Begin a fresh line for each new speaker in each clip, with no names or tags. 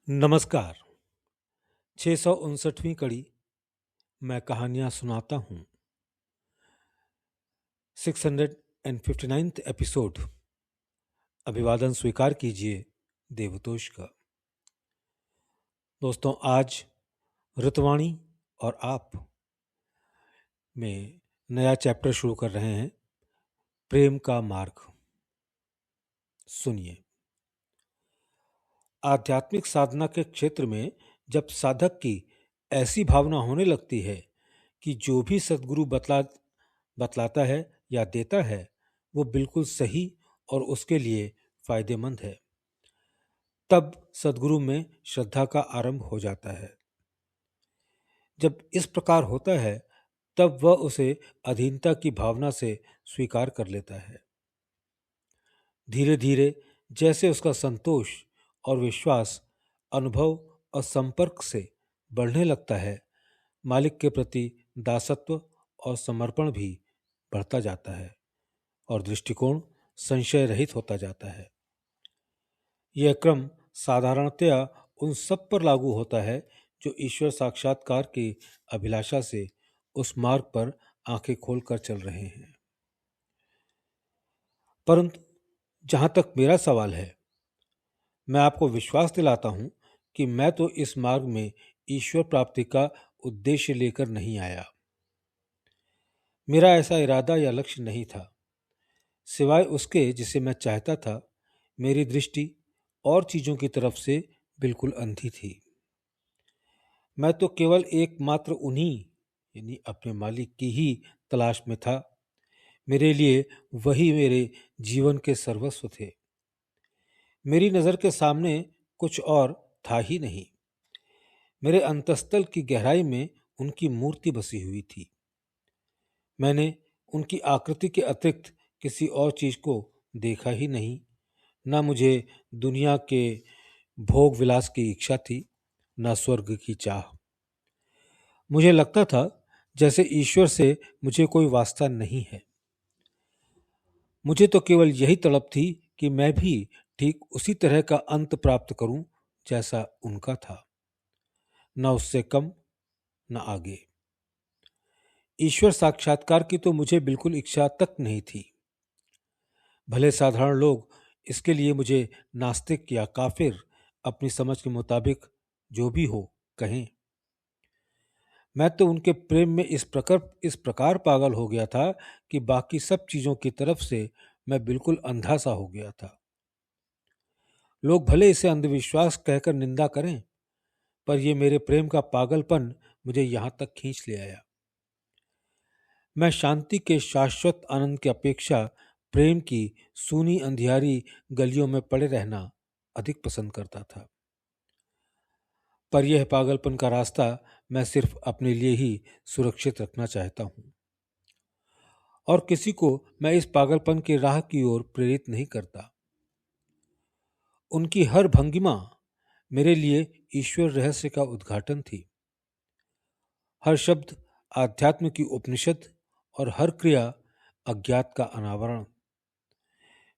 नमस्कार। 659वीं कड़ी मैं कहानियां सुनाता हूं। 659th episode. अभिवादन स्वीकार कीजिए देवतोष का। दोस्तों, आज ऋतवाणी और आप में नया चैप्टर शुरू कर रहे हैं, प्रेम का मार्ग। सुनिए। आध्यात्मिक साधना के क्षेत्र में जब साधक की ऐसी भावना होने लगती है कि जो भी सद्गुरु बतलाता है या देता है वो बिल्कुल सही और उसके लिए फायदेमंद है, तब सद्गुरु में श्रद्धा का आरंभ हो जाता है। जब इस प्रकार होता है तब वह उसे अधीनता की भावना से स्वीकार कर लेता है। धीरे धीरे जैसे उसका संतोष और विश्वास अनुभव और संपर्क से बढ़ने लगता है, मालिक के प्रति दासत्व और समर्पण भी बढ़ता जाता है और दृष्टिकोण संशय रहित होता जाता है। यह क्रम साधारणतया उन सब पर लागू होता है जो ईश्वर साक्षात्कार की अभिलाषा से उस मार्ग पर आंखें खोलकर चल रहे हैं। परंतु जहां तक मेरा सवाल है, मैं आपको विश्वास दिलाता हूं कि मैं तो इस मार्ग में ईश्वर प्राप्ति का उद्देश्य लेकर नहीं आया। मेरा ऐसा इरादा या लक्ष्य नहीं था। सिवाय उसके जिसे मैं चाहता था, मेरी दृष्टि और चीजों की तरफ से बिल्कुल अंधी थी। मैं तो केवल एकमात्र उन्हीं यानी अपने मालिक की ही तलाश में था। मेरे लिए वही मेरे जीवन के सर्वस्व थे। मेरी नजर के सामने कुछ और था ही नहीं। मेरे अंतस्तल की गहराई में उनकी मूर्ति बसी हुई थी। मैंने उनकी आकृति के अतिरिक्त किसी और चीज को देखा ही नहीं। न मुझे दुनिया के भोग विलास की इच्छा थी, न स्वर्ग की चाह। मुझे लगता था जैसे ईश्वर से मुझे कोई वास्ता नहीं है। मुझे तो केवल यही तड़प थी कि मैं भी ठीक उसी तरह का अंत प्राप्त करूं जैसा उनका था, न उससे कम न आगे। ईश्वर साक्षात्कार की तो मुझे बिल्कुल इच्छा तक नहीं थी। भले साधारण लोग इसके लिए मुझे नास्तिक या काफिर अपनी समझ के मुताबिक जो भी हो कहें। मैं तो उनके प्रेम में इस प्रकार पागल हो गया था कि बाकी सब चीजों की तरफ से मैं बिल्कुल अंधा सा हो गया था। लोग भले इसे अंधविश्वास कहकर निंदा करें, पर यह मेरे प्रेम का पागलपन मुझे यहां तक खींच ले आया। मैं शांति के शाश्वत आनंद की अपेक्षा प्रेम की सूनी अंधियारी गलियों में पड़े रहना अधिक पसंद करता था। पर यह पागलपन का रास्ता मैं सिर्फ अपने लिए ही सुरक्षित रखना चाहता हूं, और किसी को मैं इस पागलपन की राह की ओर प्रेरित नहीं करता। उनकी हर भंगिमा मेरे लिए ईश्वर रहस्य का उद्घाटन थी। हर शब्द आध्यात्म की उपनिषद और हर क्रिया अज्ञात का अनावरण।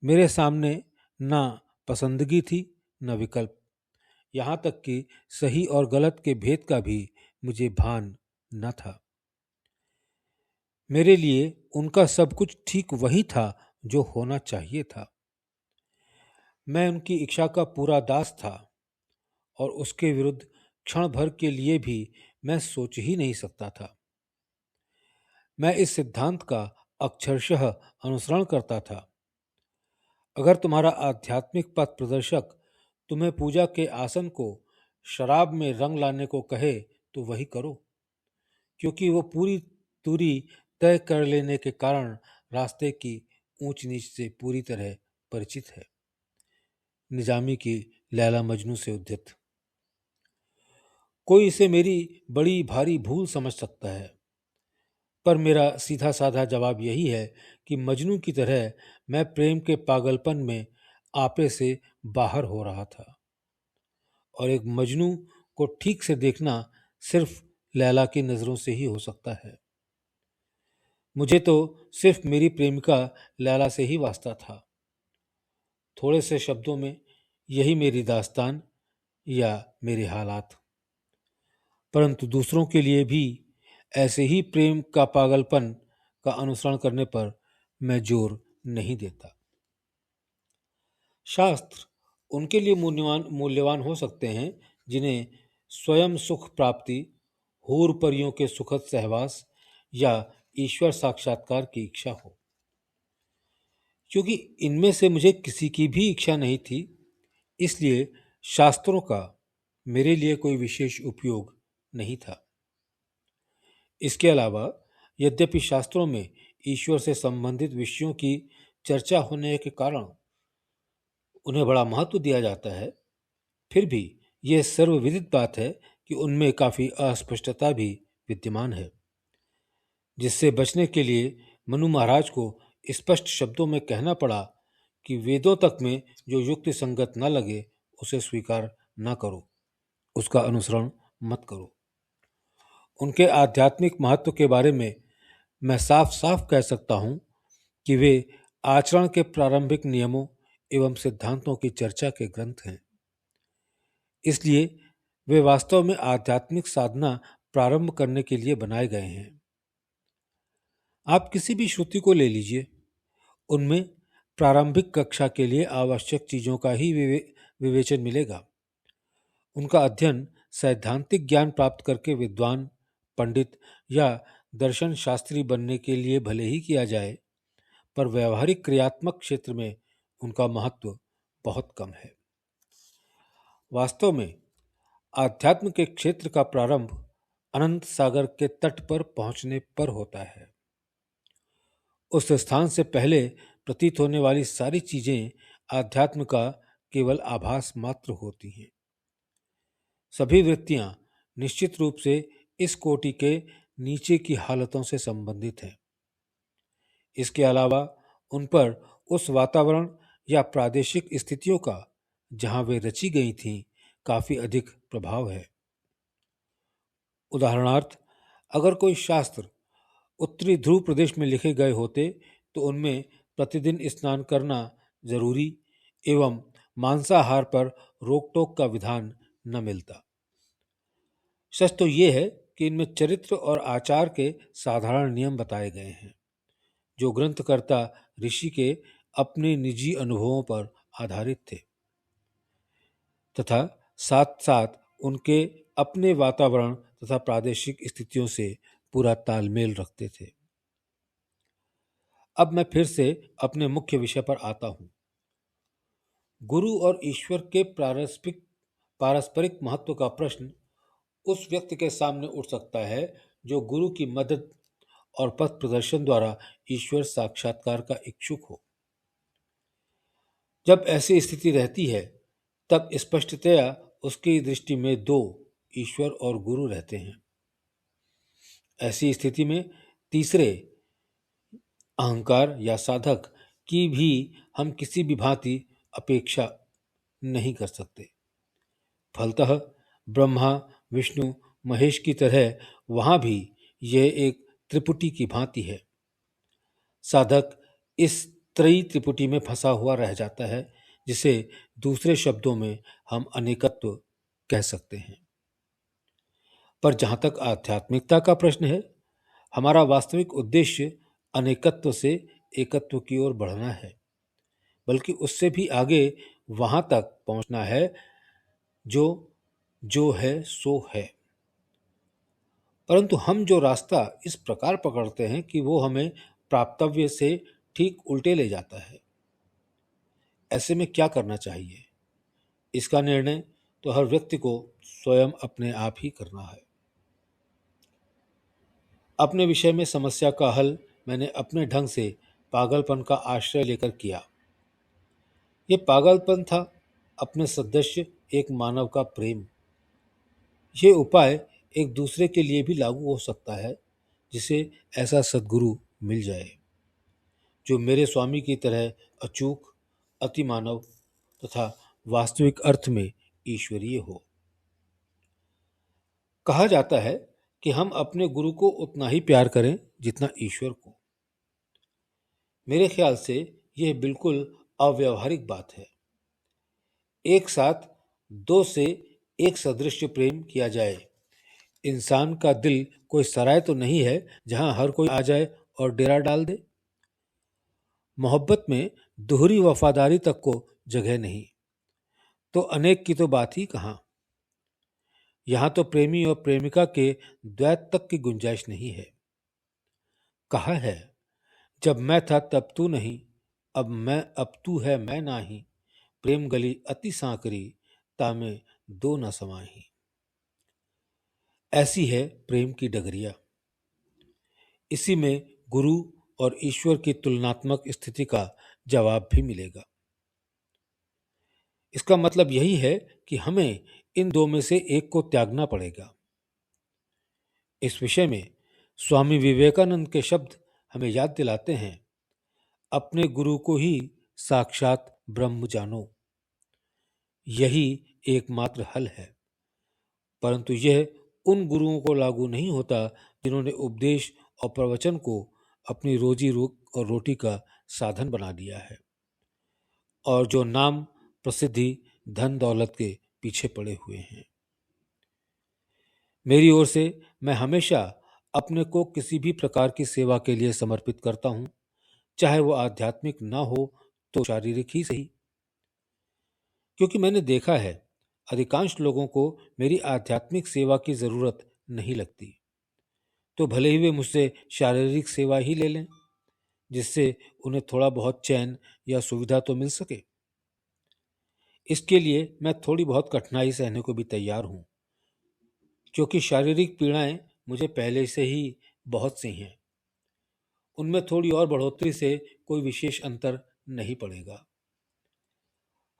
मेरे सामने न पसंदगी थी न विकल्प। यहां तक कि सही और गलत के भेद का भी मुझे भान न था। मेरे लिए उनका सब कुछ ठीक वही था जो होना चाहिए था। मैं उनकी इच्छा का पूरा दास था और उसके विरुद्ध क्षण भर के लिए भी मैं सोच ही नहीं सकता था। मैं इस सिद्धांत का अक्षरशः अनुसरण करता था। अगर तुम्हारा आध्यात्मिक पथ प्रदर्शक तुम्हें पूजा के आसन को शराब में रंग लाने को कहे तो वही करो, क्योंकि वो पूरी दूरी तय कर लेने के कारण रास्ते की ऊंच नीच से पूरी तरह परिचित है। निजामी की लैला मजनू से उद्धृत। कोई इसे मेरी बड़ी भारी भूल समझ सकता है, पर मेरा सीधा साधा जवाब यही है कि मजनू की तरह मैं प्रेम के पागलपन में आपे से बाहर हो रहा था, और एक मजनू को ठीक से देखना सिर्फ लैला की नजरों से ही हो सकता है। मुझे तो सिर्फ मेरी प्रेमिका लैला से ही वास्ता था। थोड़े से शब्दों में यही मेरी दास्तान या मेरे हालात, परंतु दूसरों के लिए भी ऐसे ही प्रेम का पागलपन का अनुसरण करने पर मैं जोर नहीं देता। शास्त्र उनके लिए मूल्यवान मूल्यवान हो सकते हैं जिन्हें स्वयं सुख प्राप्ति, हूर परियों के सुखद सहवास या ईश्वर साक्षात्कार की इच्छा हो। क्योंकि इनमें से मुझे किसी की भी इच्छा नहीं थी, इसलिए शास्त्रों का मेरे लिए कोई विशेष उपयोग नहीं था। इसके अलावा यद्यपि शास्त्रों में ईश्वर से संबंधित विषयों की चर्चा होने के कारण उन्हें बड़ा महत्व दिया जाता है, फिर भी यह सर्वविदित बात है कि उनमें काफी अस्पष्टता भी विद्यमान है, जिससे बचने के लिए मनु महाराज को स्पष्ट शब्दों में कहना पड़ा कि वेदों तक में जो युक्ति संगत न लगे उसे स्वीकार न करो, उसका अनुसरण मत करो। उनके आध्यात्मिक महत्व के बारे में मैं साफ साफ कह सकता हूं कि वे आचरण के प्रारंभिक नियमों एवं सिद्धांतों की चर्चा के ग्रंथ हैं। इसलिए वे वास्तव में आध्यात्मिक साधना प्रारंभ करने के लिए बनाए गए हैं। आप किसी भी श्रुति को ले लीजिए, उनमें प्रारंभिक कक्षा के लिए आवश्यक चीजों का ही विवेचन मिलेगा। उनका अध्ययन सैद्धांतिक ज्ञान प्राप्त करके विद्वान, पंडित या दर्शन शास्त्री बनने के लिए भले ही किया जाए, पर व्यवहारिक क्रियात्मक क्षेत्र में उनका महत्व बहुत कम है। वास्तव में आध्यात्म के क्षेत्र का प्रारंभ अनंत सागर के तट पर पहुंचने पर होता है। उस स्थान से पहले प्रतीत होने वाली सारी चीजें आध्यात्म का केवल आभास मात्र होती हैं। सभी वृत्तियां निश्चित रूप से इस कोटि के नीचे की हालतों से संबंधित हैं। इसके अलावा उन पर उस वातावरण या प्रादेशिक स्थितियों का जहां वे रची गई थीं काफी अधिक प्रभाव है। उदाहरणार्थ, अगर कोई शास्त्र उत्तरी ध्रुव प्रदेश में लिखे गए होते तो उनमें प्रतिदिन स्नान करना जरूरी एवं मांसाहार पर रोक टोक का विधान न मिलता। सच तो यह है कि इनमें चरित्र और आचार के साधारण नियम बताए गए हैं, जो ग्रंथकर्ता ऋषि के अपने निजी अनुभवों पर आधारित थे तथा साथ साथ उनके अपने वातावरण तथा प्रादेशिक स्थितियों से पूरा तालमेल रखते थे। अब मैं फिर से अपने मुख्य विषय पर आता हूं। गुरु और ईश्वर के पारस्परिक महत्व का प्रश्न उस व्यक्ति के सामने उठ सकता है जो गुरु की मदद और पथ प्रदर्शन द्वारा ईश्वर साक्षात्कार का इच्छुक हो। जब ऐसी स्थिति रहती है तब स्पष्टतया उसकी दृष्टि में दो, ईश्वर और गुरु, रहते हैं। ऐसी स्थिति में तीसरे, अहंकार या साधक, की भी हम किसी भी भांति अपेक्षा नहीं कर सकते। फलतः ब्रह्मा, विष्णु, महेश की तरह वहां भी यह एक त्रिपुटी की भांति है। साधक इस त्रयी त्रिपुटी में फंसा हुआ रह जाता है, जिसे दूसरे शब्दों में हम अनेकत्व कह सकते हैं। पर जहां तक आध्यात्मिकता का प्रश्न है, हमारा वास्तविक उद्देश्य अनेकत्व से एकत्व की ओर बढ़ना है, बल्कि उससे भी आगे वहां तक पहुंचना है जो जो है सो है। परंतु हम जो रास्ता इस प्रकार पकड़ते हैं कि वो हमें प्राप्तव्य से ठीक उल्टे ले जाता है। ऐसे में क्या करना चाहिए, इसका निर्णय तो हर व्यक्ति को स्वयं अपने आप ही करना है। अपने विषय में समस्या का हल मैंने अपने ढंग से पागलपन का आश्रय लेकर किया। ये पागलपन था अपने सदस्य एक मानव का प्रेम। ये उपाय एक दूसरे के लिए भी लागू हो सकता है, जिसे ऐसा सद्गुरु मिल जाए जो मेरे स्वामी की तरह अचूक, अतिमानव तथा वास्तविक अर्थ में ईश्वरीय हो। कहा जाता है कि हम अपने गुरु को उतना ही प्यार करें जितना ईश्वर को। मेरे ख्याल से यह बिल्कुल अव्यावहारिक बात है। एक साथ दो से एक सदृश प्रेम किया जाए। इंसान का दिल कोई सराय तो नहीं है जहां हर कोई आ जाए और डेरा डाल दे। मोहब्बत में दोहरी वफादारी तक को जगह नहीं, तो अनेक की तो बात ही कहाँ। यहां तो प्रेमी और प्रेमिका के द्वैत तक की गुंजाइश नहीं है। कहा है, जब मैं था तब तू नहीं, अब तू है मैं नाही, प्रेम गली अति सांकरी, तामे दो न समाही। ऐसी है प्रेम की डगरिया। इसी में गुरु और ईश्वर की तुलनात्मक स्थिति का जवाब भी मिलेगा। इसका मतलब यही है कि हमें इन दो में से एक को त्यागना पड़ेगा। इस विषय में स्वामी विवेकानंद के शब्द हमें याद दिलाते हैं, अपने गुरु को ही साक्षात ब्रह्म जानो। यही एकमात्र हल है। परंतु यह उन गुरुओं को लागू नहीं होता जिन्होंने उपदेश और प्रवचन को अपनी और रोटी का साधन बना लिया है और जो नाम, प्रसिद्धि, धन दौलत के पीछे पड़े हुए हैं। मेरी ओर से मैं हमेशा अपने को किसी भी प्रकार की सेवा के लिए समर्पित करता हूं, चाहे वो आध्यात्मिक ना हो तो शारीरिक ही सही। क्योंकि मैंने देखा है, अधिकांश लोगों को मेरी आध्यात्मिक सेवा की जरूरत नहीं लगती, तो भले ही वे मुझसे शारीरिक सेवा ही ले लें, जिससे उन्हें थोड़ा बहुत चैन या सुविधा तो मिल सके। इसके लिए मैं थोड़ी बहुत कठिनाई सहने को भी तैयार हूं, क्योंकि शारीरिक पीड़ाएं मुझे पहले से ही बहुत सी हैं। उनमें थोड़ी और बढ़ोतरी से कोई विशेष अंतर नहीं पड़ेगा।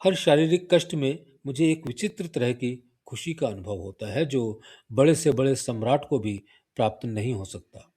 हर शारीरिक कष्ट में मुझे एक विचित्र तरह की खुशी का अनुभव होता है, जो बड़े से बड़े सम्राट को भी प्राप्त नहीं हो सकता।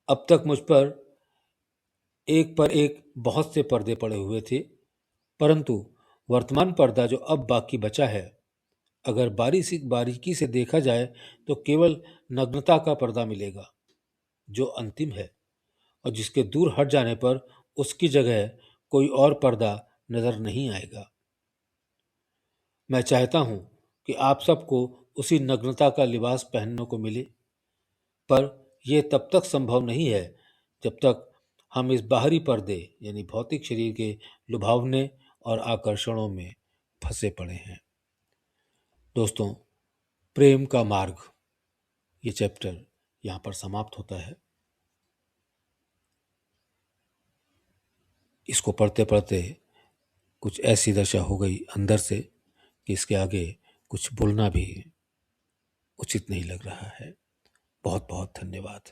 अब तक मुझ पर एक बहुत से पर्दे पड़े हुए थे, परंतु वर्तमान पर्दा जो अब बाकी बचा है, अगर बारीकी से देखा जाए तो केवल नग्नता का पर्दा मिलेगा, जो अंतिम है और जिसके दूर हट जाने पर उसकी जगह कोई और पर्दा नजर नहीं आएगा। मैं चाहता हूं कि आप सबको उसी नग्नता का लिबास पहनने को मिले, पर यह तब तक संभव नहीं है जब तक हम इस बाहरी पर्दे यानी भौतिक शरीर के लुभावने और आकर्षणों में फंसे पड़े हैं। दोस्तों, प्रेम का मार्ग, ये चैप्टर यहां पर समाप्त होता है। इसको पढ़ते पढ़ते कुछ ऐसी दशा हो गई अंदर से कि इसके आगे कुछ बोलना भी उचित नहीं लग रहा है। बहुत बहुत धन्यवाद।